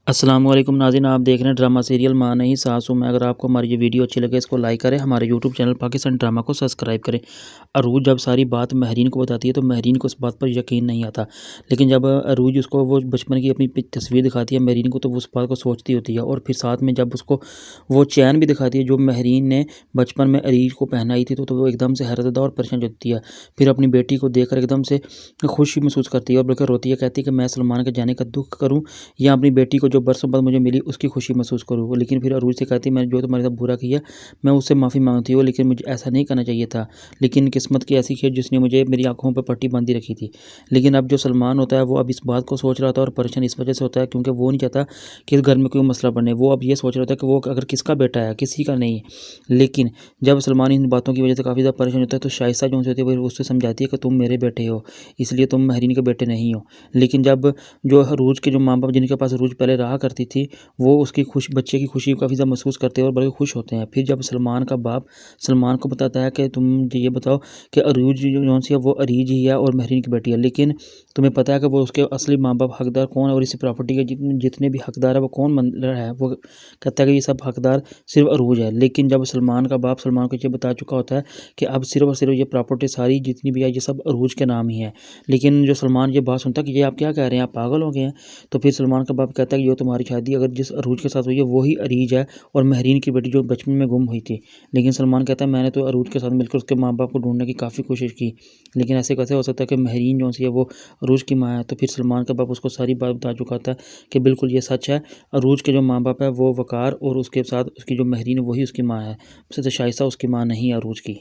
अस्सलाम वालेकुम नाज़रीन, आप देख रहे हैं ड्रामा सीरियल माँ नहीं सासू में। अगर आपको हमारी ये वीडियो अच्छी लगे इसको लाइक करें, हमारे यूट्यूब चैनल पाकिस्तान ड्रामा को सब्सक्राइब करें। अरूज जब सारी बात महरीन को बताती है तो महरीन को इस बात पर यकीन नहीं आता, लेकिन जब अरूज उसको वो बचपन की अपनी तस्वीर दिखाती है महरीन को तो वो उस बात को सोचती होती है। और फिर साथ में जब उसको वो चैन भी दिखाती है जो महरीन ने बचपन में अरीज को पहनाई थी तो वो एकदम से हैरतदा और परेशान होती है। फिर अपनी बेटी को देखकर एकदम से खुशी महसूस करती है और बल्कि रोती है, कहती है कि मैं सलमान के जाने का दुख करूँ या अपनी बेटी को जो बरसों बाद मुझे मिली उसकी खुशी महसूस करूँ। लेकिन फिर अरूज से कहती है मैंने जो तुम्हारे साथ बुरा किया मैं उससे माफ़ी मांगती हूँ, लेकिन मुझे ऐसा नहीं करना चाहिए था। लेकिन किस्मत की ऐसी खेल जिसने मुझे मेरी आंखों पर पट्टी बांधी रखी थी। लेकिन अब जो सलमान होता है वो अब इस बात को सोच रहा था और परेशान इस वजह से होता है क्योंकि वो नहीं चाहता कि इस घर में कोई मसला बने। वो अब ये सोच रहा था कि वो अगर किसका बेटा है किसी का नहीं है। लेकिन जब सलमान इन बातों की वजह से काफ़ी ज़्यादा परेशान होता है तो शाइस्ता जो होती है वो उससे समझाती है कि तुम मेरे बेटे हो, इसलिए तुम महरीन के बेटे नहीं हो। लेकिन जब जो अरूज के जो माँ बाप जिनके पास अरूज पहले रहा करती थी वो उसकी बच्चे की खुशी को काफ़ी ज़्यादा महसूस करते हैं और बड़े खुश होते हैं। फिर जब सलमान का बाप सलमान को बताता है कि तुम मुझे ये बताओ कि अरूज जो सी है वो अरीज ही है और महरीन की बेटी है, लेकिन तुम्हें पता है कि वो उसके असली माँ बाप हकदार कौन है और इस प्रॉपर्टी के जितने भी हकदार है वो कौन बन रहा है। वो कहता है कि ये सब हकदार सिर्फ अरूज है। लेकिन जब सलमान का बाप सलमान को ये बता चुका होता है कि अब सिर्फ और सिर्फ ये प्रॉपर्टी सारी जितनी भी है ये सब अरूज के नाम ही है, लेकिन जो सलमान ये बात सुनता है कि ये आप क्या कह रहे हैं, आप पागल हो गए हैं। तो फिर सलमान का बाप कहता है कि ये तुम्हारी शादी अगर जिस अरूज के साथ हुई है वही अरीज है और महरीन की बेटी जो बचपन में गुम हुई थी। लेकिन सलमान कहता है मैंने तो अरूज के साथ मिलकर उसके माँ बाप को ढूंढने की काफ़ी कोशिश की, लेकिन ऐसे कैसे हो सकता है कि महरीन जो सी है वो अरूज की माँ है। तो फिर सलमान का बाप उसको सारी बात बता चुका था कि बिल्कुल ये सच है, अरूज के जो माँ बाप है वो वकार और उसके साथ उसकी जो महरीन है वही उसकी माँ है, शाइस्ता उसकी माँ नहीं है अरूज की।